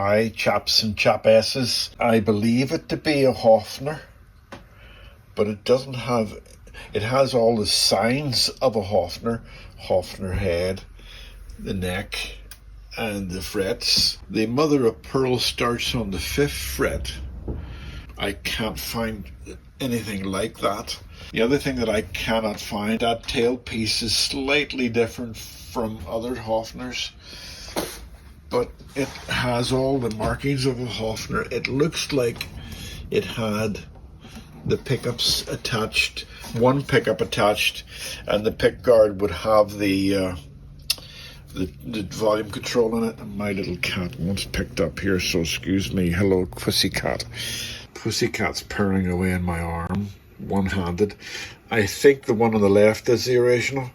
Hi, chaps and chapesses. I believe it to be a Hofner, but it doesn't have, it has all the signs of a Hofner head, the neck, and the frets. The mother of pearl starts on the 5th fret. I can't find anything like that. The other thing that I cannot find, that tailpiece is slightly different from other Hofners, but it has all the markings of a Hofner. It looks like it had the pickups attached, one pickup attached, and the pick guard would have the volume control in it. And my little cat once picked up here, so excuse me. Hello, Pussycat. Pussycat's purring away in my arm, one-handed. I think the one on the left is the original,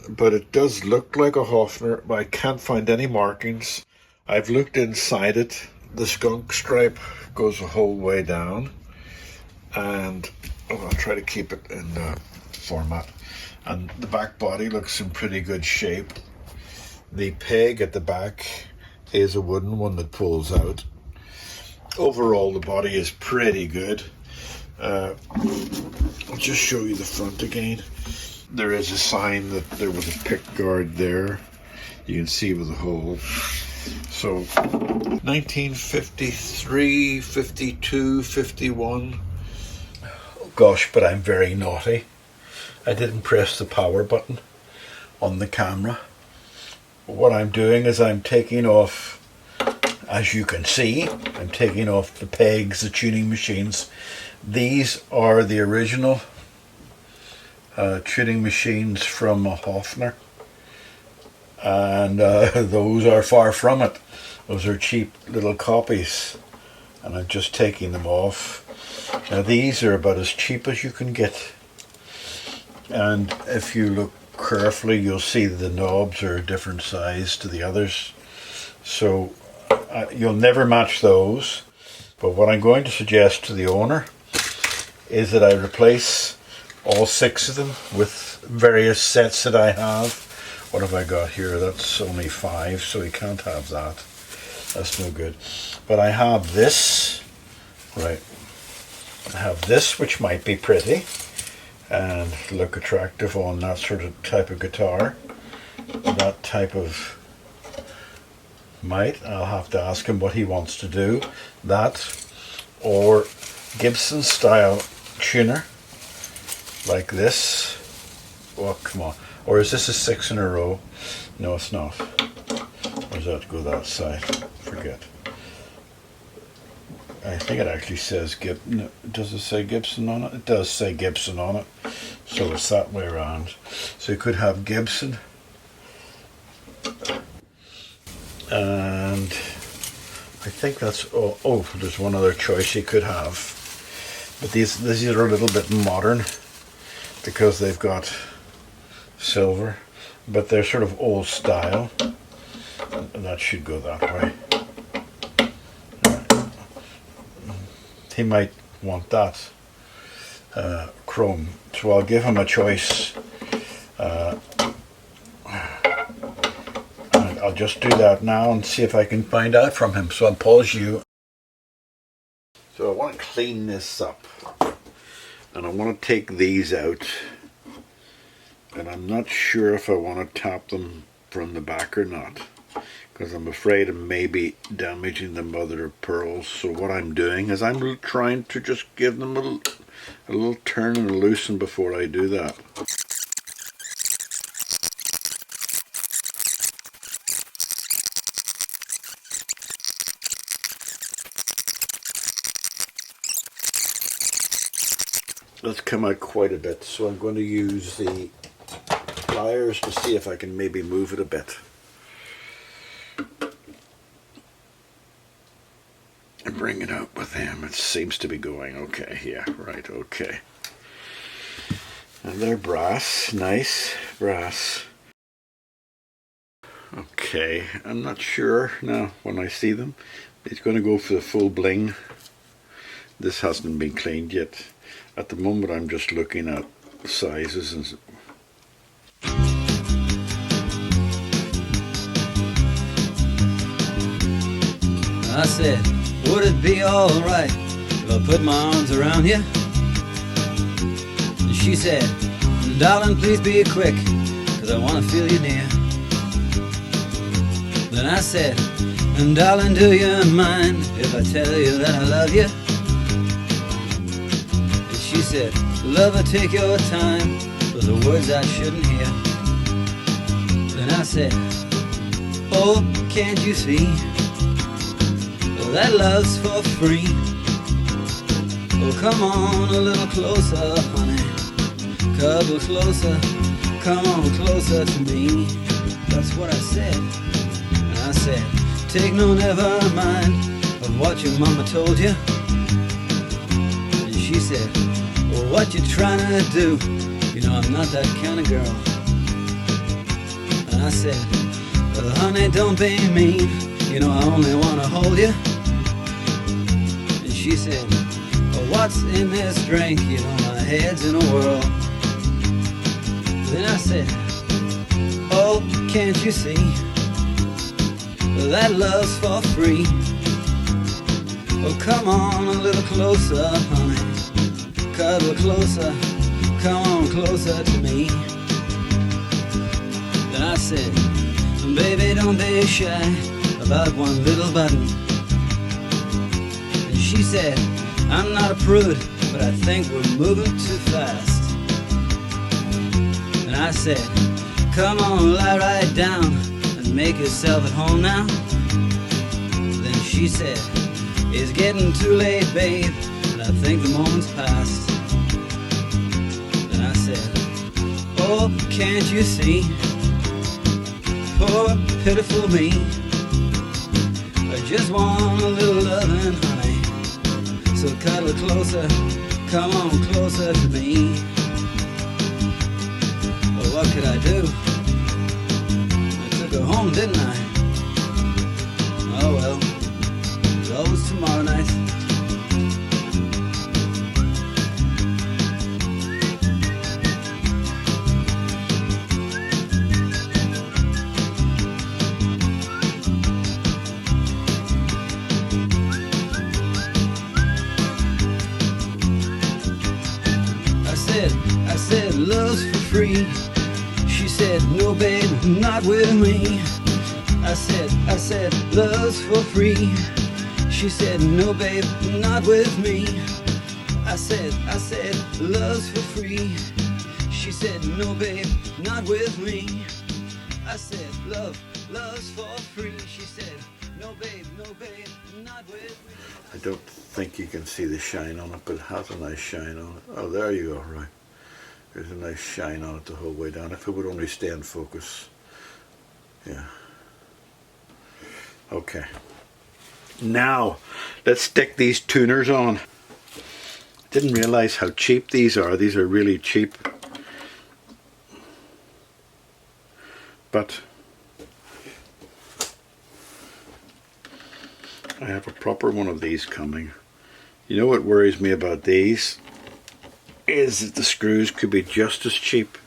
but it does look like a Hofner, but I can't find any markings. I've looked inside it. The skunk stripe goes the whole way down, and I'll try to keep it in the format. And the back body looks in pretty good shape. The peg at the back is a wooden one that pulls out. Overall, the body is pretty good. I'll just show you the front again. There is a sign that there was a pick guard there. You can see with the hole. So 1953, 52, 51. Oh gosh, but I'm very naughty. I didn't press the power button on the camera. What I'm doing is I'm taking off, as you can see, I'm taking off the pegs, the tuning machines. These are the original tuning machines from a Hofner, and those are far from it. Those are cheap little copies, and I'm just taking them off. Now these are about as cheap as you can get, and if you look carefully you'll see the knobs are a different size to the others, so you'll never match those. But what I'm going to suggest to the owner is that I replace all 6 of them with various sets that I have. What have I got here? That's only 5, so we can't have that. That's no good. But I have this, right. I have this, which might be pretty and look attractive on that sort of type of guitar. That type of might. I'll have to ask him what he wants to do. That, or Gibson style tuner, like this. Oh, come on. Or is this a 6 in a row? No, it's not. Or does that go that side? Forget. I think it actually says Gibson. Does it say Gibson on it? It does say Gibson on it. So it's that way around. So you could have Gibson. And I think that's, oh, there's one other choice you could have. But these are a little bit modern because they've got silver, but they're sort of old style, and that should go that way. Right. He might want that chrome, so I'll give him a choice. And I'll just do that now and see if I can find out from him. So I'll pause you. So I want to clean this up, and I want to take these out, and I'm not sure if I want to tap them from the back or not, because I'm afraid of maybe damaging the mother of pearls. So what I'm doing is I'm trying to just give them a little turn and a loosen before I do that. That's come out quite a bit, so I'm going to use the pliers to see if I can maybe move it a bit. And bring it out with him. It seems to be going okay. Yeah, right, okay. And they're brass, nice brass. Okay, I'm not sure now when I see them. He's going to go for the full bling. This hasn't been cleaned yet. At the moment I'm just looking at sizes and I said, would it be alright if I put my arms around you? And she said, darling, please be quick, 'cause I want to feel you near. Then I said, and darling, do you mind if I tell you that I love you? And she said, lover, take your time, those are words I shouldn't hear. Then I said, oh, can't you see that love's for free? Oh, come on a little closer, honey, cuddle closer, come on closer to me. That's what I said. And I said, take no never mind of what your mama told you. And she said, well, what you trying to do? You know I'm not that kind of girl. And I said, well, honey, don't be mean, you know I only want to hold you. And she said, well, what's in this drink? You know my head's in a whirl. Then I said, oh, can't you see that love's for free? Oh, come on a little closer, honey, cuddle closer, come on closer to me. Then I said, baby, don't be shy about one little button. And she said, I'm not a prude, but I think we're moving too fast. And I said, come on, lie right down and make yourself at home now. Then she said, it's getting too late, babe, and I think the moment's past. Then I said, oh, can't you see, poor pitiful me, I just want a little loving, honey, so cuddle closer, come on closer to me. Well, what could I do? I took her home, didn't I? Oh well, there's always tomorrow night. I said, love's for free. She said, no babe, not with me. I said, love's for free. She said, no babe, not with me. I said, love's for free. She said, no babe, not with me. I said, love's for free. She said, no babe, not with me. I don't think you can see the shine on it, but it has a nice shine on it. Oh, there you go, right. There's a nice shine on it the whole way down. If it would only stay in focus. Yeah. Okay. Now, let's stick these tuners on. Didn't realize how cheap these are. These are really cheap. But I have a proper one of these coming. You know what worries me about these is that the screws could be just as cheap.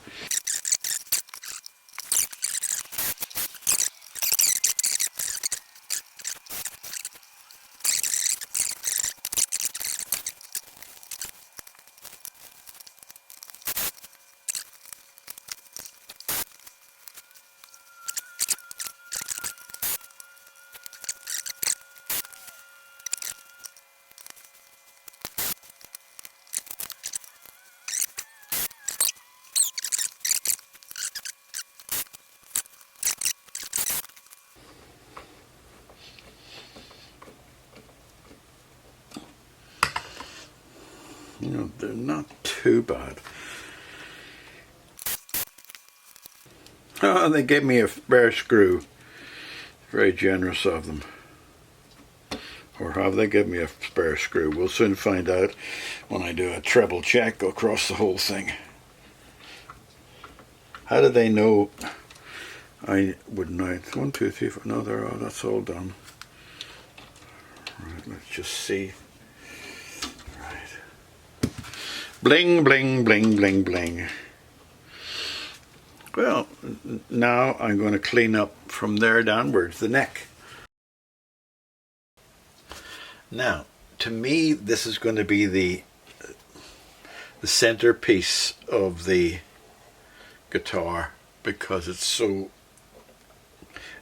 You know, they're not too bad. Oh, they gave me a spare screw. Very generous of them. Or have they given me a spare screw? We'll soon find out when I do a treble check across the whole thing. How do they know I wouldn't know? 1, 2, 3, 4. No, they're all, that's all done. Right, let's just see. Right. Bling, bling, bling, bling, bling. Well, now I'm going to clean up from there downwards the neck. Now, to me, this is going to be the centerpiece of the guitar because it's so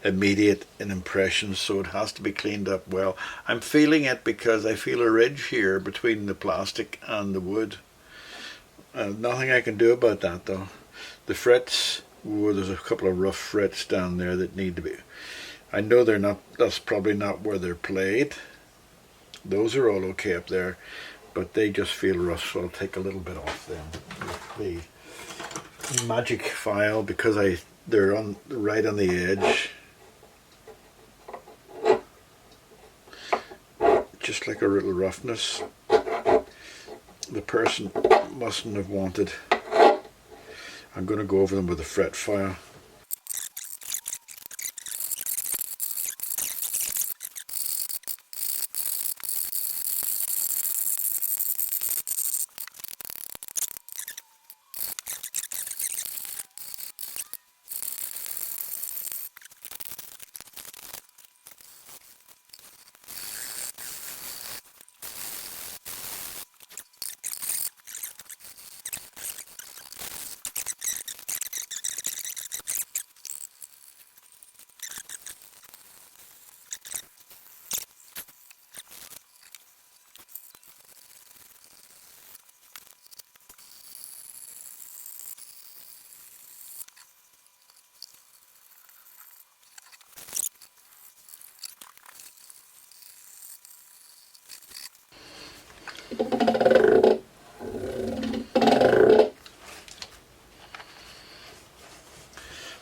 immediate in impression, so it has to be cleaned up well. I'm feeling it because I feel a ridge here between the plastic and the wood. Nothing I can do about that though. The frets, there's a couple of rough frets down there that need to be, I know they're not, that's probably not where they're played. Those are all okay up there, but they just feel rough, so I'll take a little bit off them with the magic file because they're on right on the edge. Just like a little roughness. The person mustn't have wanted. I'm going to go over them with a fret file.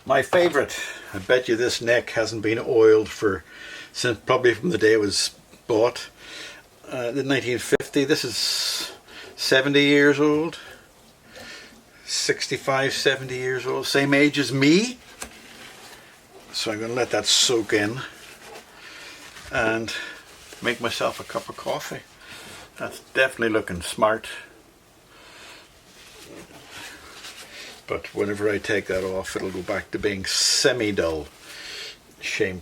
My favourite, I bet you this neck hasn't been oiled since probably from the day it was bought. The 1950, this is 70 years old, 65, 70 years old, same age as me. So I'm going to let that soak in and make myself a cup of coffee. That's definitely looking smart. But whenever I take that off, it'll go back to being semi-dull. Shame,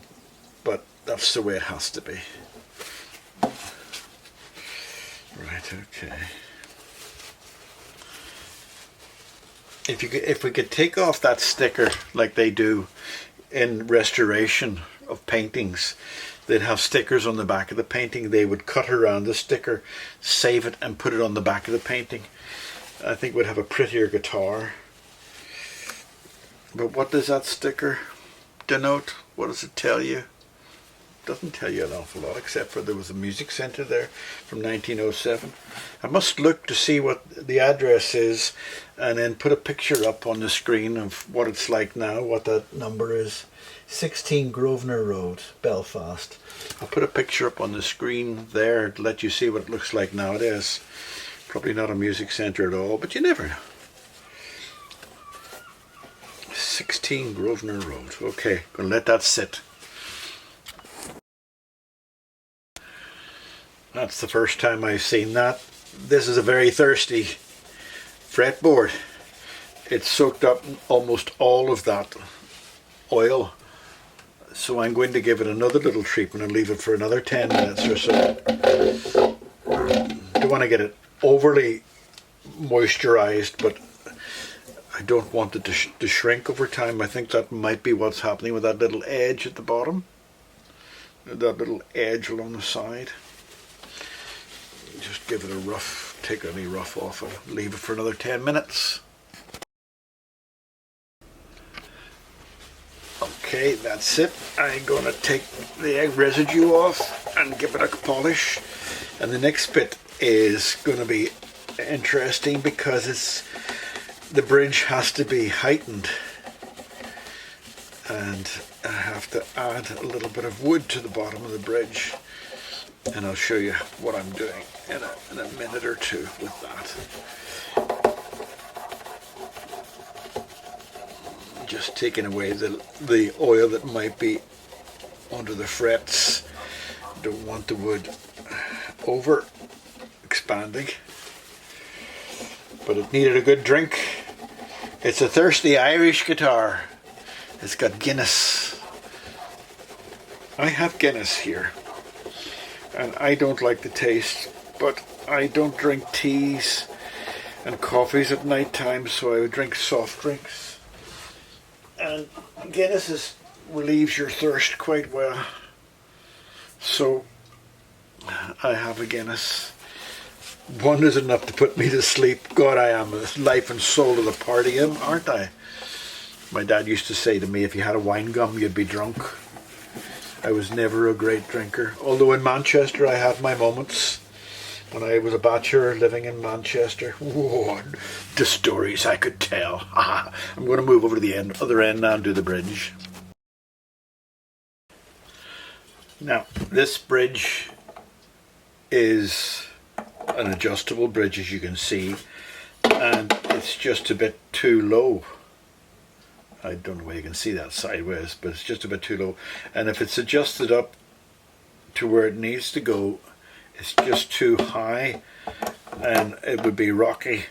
but that's the way it has to be. Right, okay. If we could take off that sticker like they do in restoration of paintings, they'd have stickers on the back of the painting. They would cut around the sticker, save it, and put it on the back of the painting. I think we'd have a prettier guitar. But what does that sticker denote? What does it tell you? It doesn't tell you an awful lot, except for there was a music centre there from 1907. I must look to see what the address is and then put a picture up on the screen of what it's like now, what that number is. 16 Grosvenor Road, Belfast. I'll put a picture up on the screen there to let you see what it looks like nowadays. Probably not a music centre at all, but you never know. 16 Grosvenor Road. Okay, gonna let that sit. That's the first time I've seen that. This is a very thirsty fretboard. It soaked up almost all of that oil. So I'm going to give it another little treatment and leave it for another 10 minutes or so. Don't want to get it overly moisturized, but I don't want it to shrink over time. I think that might be what's happening with that little edge at the bottom. That little edge along the side. Just give it a rough, take any rough off it, leave it for another 10 minutes. Okay, that's it. I'm going to take the egg residue off and give it a polish. And the next bit is going to be interesting because the bridge has to be heightened, and I have to add a little bit of wood to the bottom of the bridge, and I'll show you what I'm doing in a minute or two with that. Just taking away the oil that might be under the frets. Don't want the wood over expanding, but it needed a good drink. It's a thirsty Irish guitar. It's got Guinness. I have Guinness here. and I don't like the taste, but I don't drink teas and coffees at night time, so I would drink soft drinks. And Guinness relieves your thirst quite well, so I have a Guinness. One is enough to put me to sleep. God, I am the life and soul of the party, aren't I? My dad used to say to me, if you had a wine gum, you'd be drunk. I was never a great drinker, although in Manchester I had my moments. When I was a bachelor living in Manchester, whoa, the stories I could tell. I'm going to move over to the other end now and do the bridge. Now, this bridge is an adjustable bridge, as you can see, and it's just a bit too low. I don't know where you can see that sideways, but it's just a bit too low. And if it's adjusted up to where it needs to go, it's just too high and it would be rocky.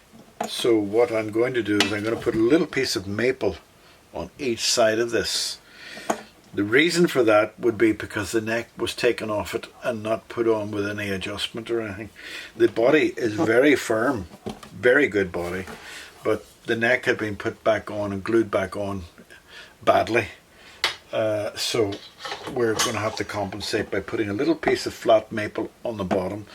So what I'm going to do is I'm going to put a little piece of maple on each side of this. The reason for that would be because the neck was taken off it and not put on with any adjustment or anything. The body is very firm, very good body, but the neck had been put back on and glued back on badly. So we're going to have to compensate by putting a little piece of flat maple on the bottom.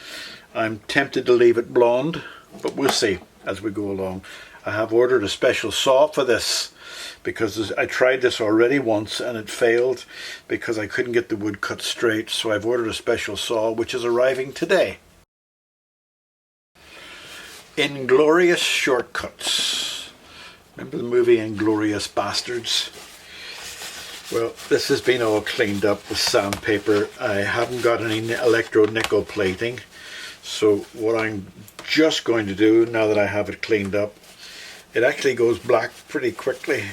I'm tempted to leave it blonde, but we'll see as we go along. I have ordered a special saw for this because I tried this already once and it failed because I couldn't get the wood cut straight. So I've ordered a special saw which is arriving today. Inglorious Shortcuts. Remember the movie Inglorious Bastards? Well, this has been all cleaned up with sandpaper. I haven't got any electro-nickel plating. So what I'm just going to do, now that I have it cleaned up, it actually goes black pretty quickly,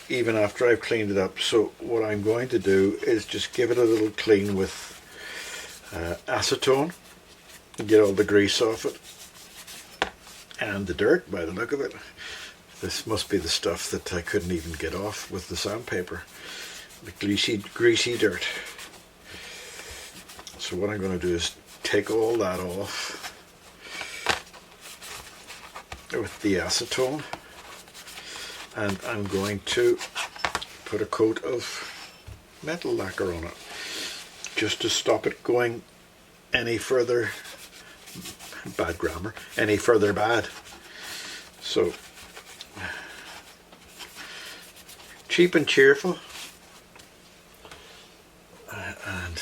even after I've cleaned it up. So what I'm going to do is just give it a little clean with acetone and get all the grease off it. And the dirt, by the look of it. This must be the stuff that I couldn't even get off with the sandpaper. The greasy dirt. So what I'm going to do is take all that off with the acetone, and I'm going to put a coat of metal lacquer on it just to stop it going any further, bad grammar, any further bad. So cheap and cheerful. And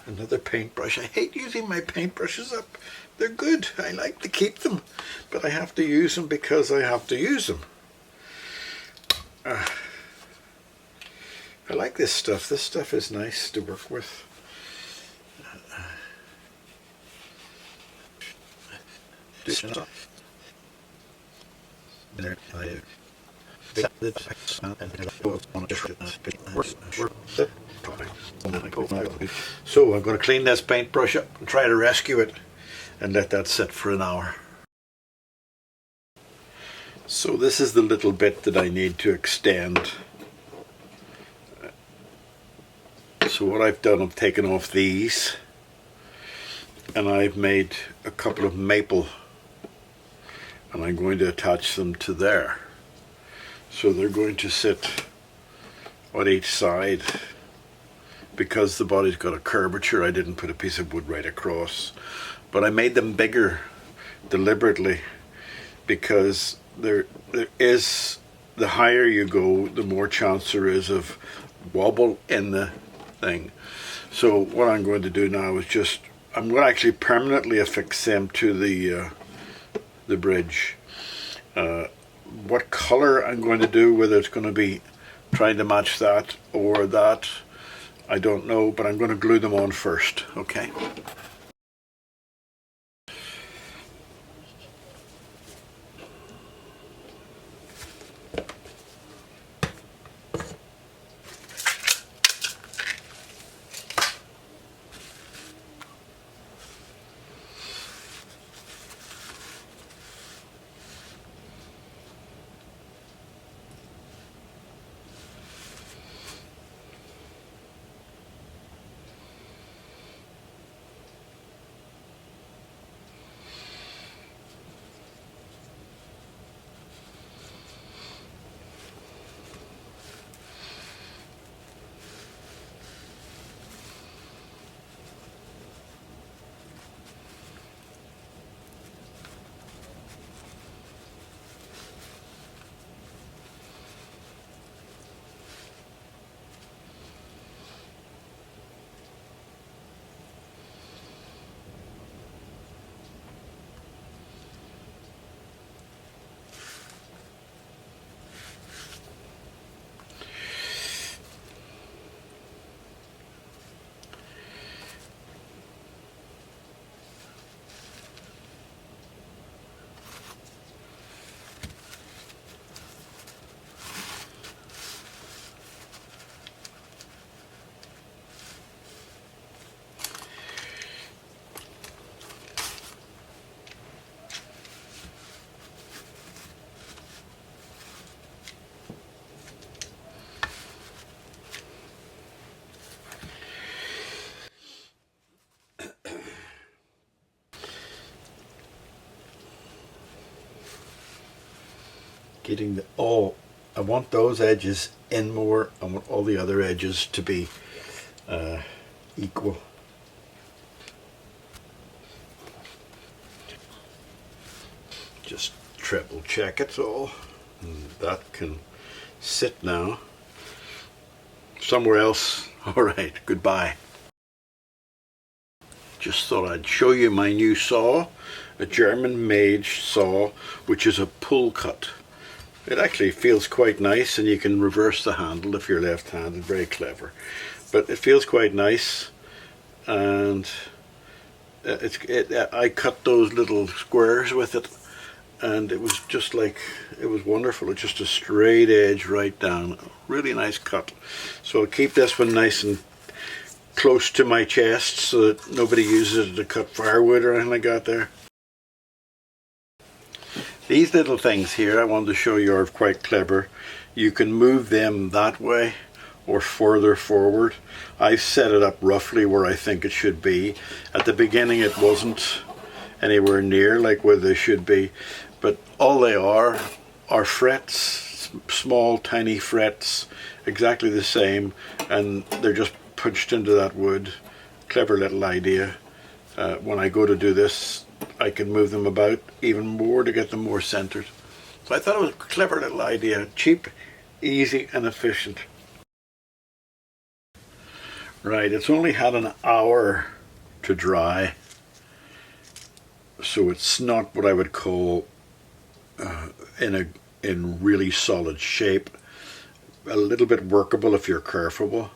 another paintbrush. I hate using my paintbrushes up. They're good. I like to keep them, but I have to use them because I have to use them. I like this stuff. This stuff is nice to work with. So I'm going to clean this paintbrush up and try to rescue it and let that sit for an hour. So this is the little bit that I need to extend. So what I've done, I've taken off these and I've made a couple of maple, and I'm going to attach them to there. So they're going to sit on each side. Because the body's got a curvature, I didn't put a piece of wood right across, but I made them bigger deliberately because there is, the higher you go, the more chance there is of wobble in the thing. So what I'm going to do now is just, I'm going to actually permanently affix them to the bridge. What color I'm going to do, whether it's going to be trying to match that or that, I don't know, but I'm going to glue them on first, okay? getting the, oh, I want those edges in more. I want all the other edges to be equal. Just triple check it all. And that can sit now. Somewhere else. All right, goodbye. Just thought I'd show you my new saw, a German-made saw, which is a pull cut. It actually feels quite nice, and you can reverse the handle if you're left-handed. Very clever, but it feels quite nice. And I cut those little squares with it, and it was just like, it was wonderful. It's just a straight edge right down. Really nice cut. So I'll keep this one nice and close to my chest so that nobody uses it to cut firewood or anything like that there. These little things here I wanted to show you are quite clever. You can move them that way or further forward. I've set it up roughly where I think it should be. At the beginning it wasn't anywhere near like where they should be, but all they are frets, small tiny frets, exactly the same, and they're just punched into that wood. Clever little idea. When I go to do this, I can move them about even more to get them more centered. So I thought it was a clever little idea. Cheap, easy and efficient. Right, it's only had an hour to dry, so it's not what I would call in really solid shape. A little bit workable if you're careful.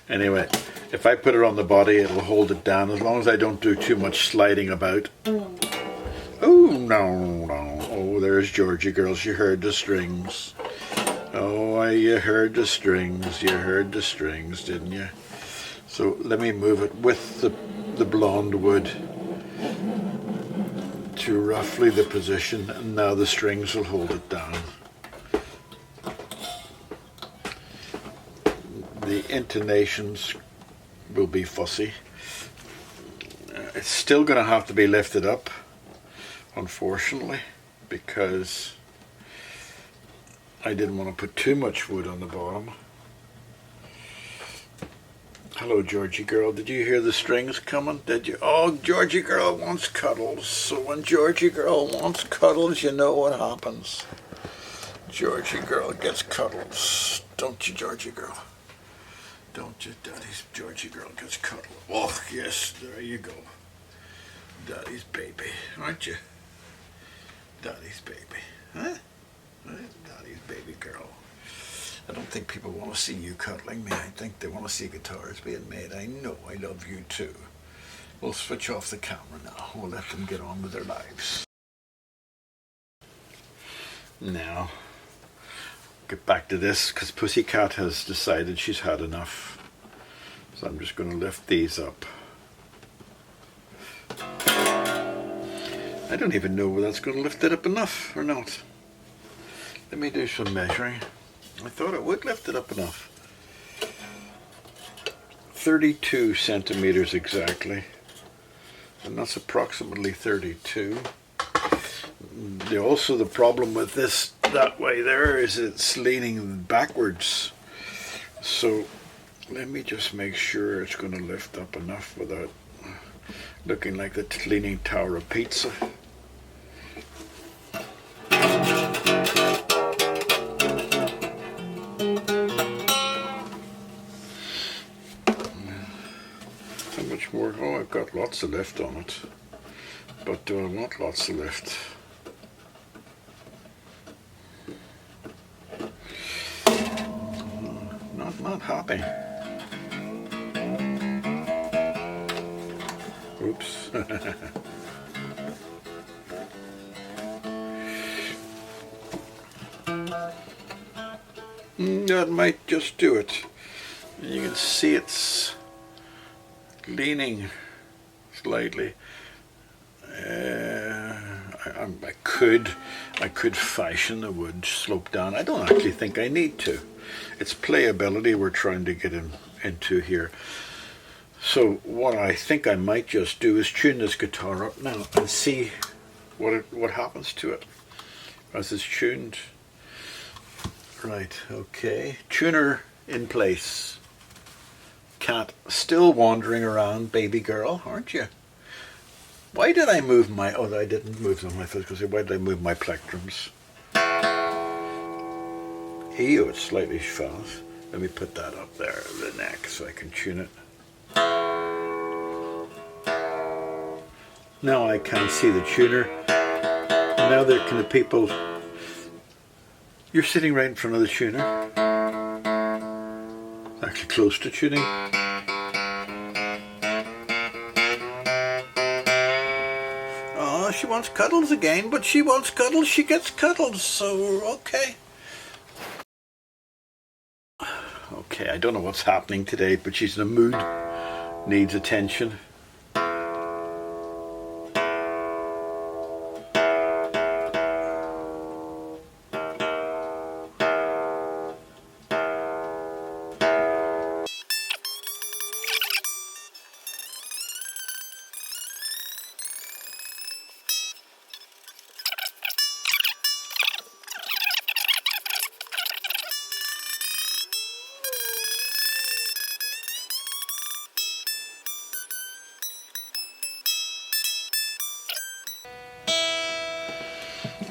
Anyway, if I put it on the body, it'll hold it down as long as I don't do too much sliding about. Oh, no. Oh, there's Georgie Girl. She heard the strings. Oh, you heard the strings. You heard the strings, didn't you? So let me move it with the blonde wood to roughly the position, and now the strings will hold it down. The intonations will be fussy. It's still going to have to be lifted up, unfortunately, because I didn't want to put too much wood on the bottom. Hello, Georgie Girl. Did you hear the strings coming? Did you? Oh, Georgie Girl wants cuddles. So when Georgie Girl wants cuddles, you know what happens. Georgie Girl gets cuddles. Don't you, Georgie Girl? Don't you? Daddy's Georgie Girl gets cuddles. Oh, yes, there you go. Daddy's baby, aren't you? Daddy's baby. Huh? Daddy's baby girl. I don't think people want to see you cuddling me. I think they want to see guitars being made. I know I love you too. We'll switch off the camera now. We'll let them get on with their lives. Now, get back to this because Pussycat has decided she's had enough. So I'm just going to lift these up. I don't even know whether that's going to lift it up enough or not. Let me do some measuring. I thought it would lift it up enough. 32 centimeters exactly. And that's approximately 32. Also the problem with this that way there is it's leaning backwards. So let me just make sure it's going to lift up enough without looking like the Leaning Tower of Pizza. How much more? Oh, I've got lots of lift on it. But do I want lots of lift? Not happy. Oops. That might just do it. You can see it's leaning slightly. I could fashion the wood slope down. I don't actually think I need to. It's playability we're trying to get into here. So what I think I might just do is tune this guitar up now and see what happens to it as it's tuned. Right, okay. Tuner in place. Cat still wandering around, baby girl, aren't you? Why did I move my... Oh, I didn't move them. I was going to say, why did I move my plectrums? Ew, it's slightly fast. Let me put that up there, the neck, so I can tune it. Now I can't see the tuner. Now there can the people... You're sitting right in front of the tuner. Actually close to tuning. Oh, she wants cuddles again, but she wants cuddles, she gets cuddles, so okay. Okay, I don't know what's happening today, but she's in a mood, needs attention.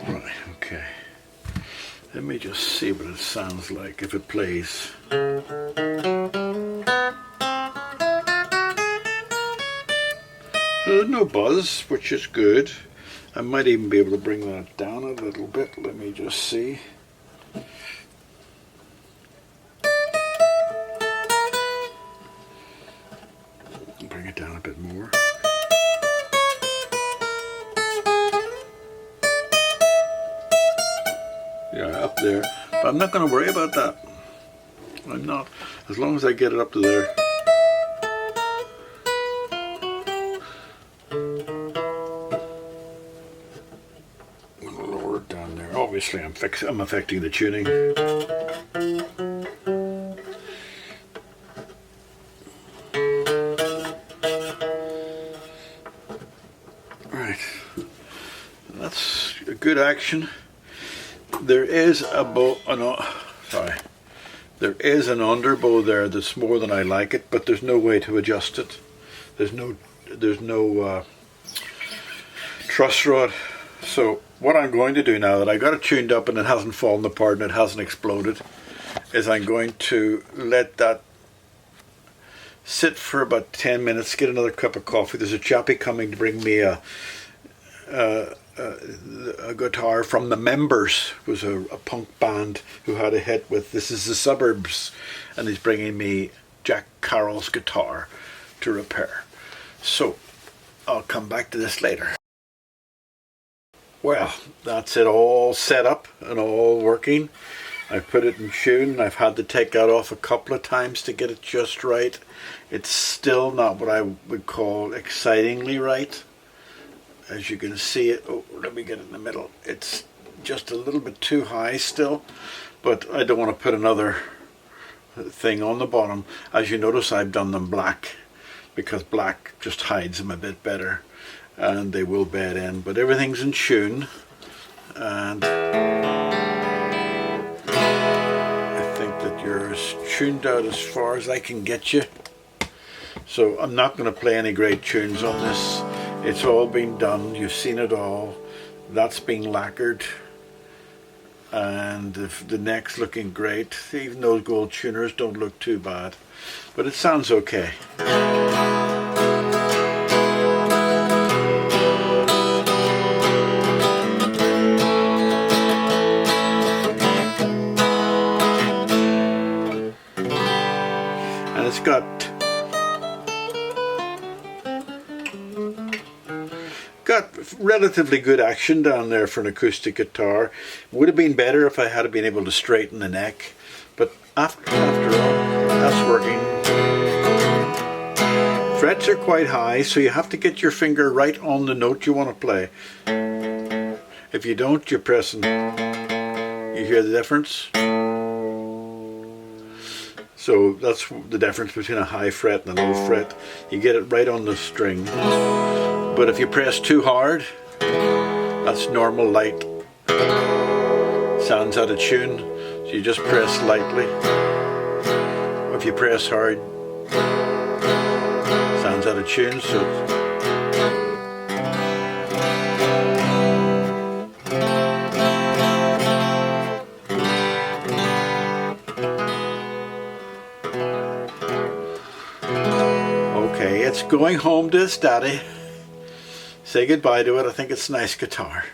Right, okay. Let me just see what it sounds like if it plays. There's no buzz, which is good. I might even be able to bring that down a little bit. Let me just see. Bring it down a bit more. Yeah, up there. But I'm not going to worry about that. I'm not. As long as I get it up to there. I'm going to lower it down there. Obviously, I'm affecting the tuning. Right. That's a good action. There is a bow, there is an underbow there that's more than I like it, but there's no way to adjust it. There's no truss rod. So what I'm going to do now that I got it tuned up and it hasn't fallen apart and it hasn't exploded, is I'm going to let that sit for about 10 minutes, get another cup of coffee. There's a chappie coming to bring me a guitar from the Members. It was a punk band who had a hit with This Is the Suburbs, and he's bringing me Jack Carroll's guitar to repair. So I'll come back to this later. Well, that's it all set up and all working. I've put it in tune. I've had to take that off a couple of times to get it just right. It's still not what I would call excitingly right. As you can see it, oh, let me get it in the middle. It's just a little bit too high still, but I don't want to put another thing on the bottom. As you notice, I've done them black because black just hides them a bit better, and they will bed in, but everything's in tune, and I think that you're as tuned out as far as I can get you. So I'm not going to play any great tunes on this. It's all been done, you've seen it all. That's been lacquered, and the neck's looking great. Even those gold tuners don't look too bad, but it sounds okay. And it's got relatively good action down there for an acoustic guitar. Would have been better if I had been able to straighten the neck, but after all, that's working. Frets are quite high, so you have to get your finger right on the note you want to play. If you don't, you're pressing. You hear the difference? So that's the difference between a high fret and a low fret. You get it right on the string. But if you press too hard, That's normal light. Sounds out of tune, so you just press lightly. If you press hard, sounds out of tune, so okay, it's going home to its daddy. Say goodbye to it. I think it's a nice guitar.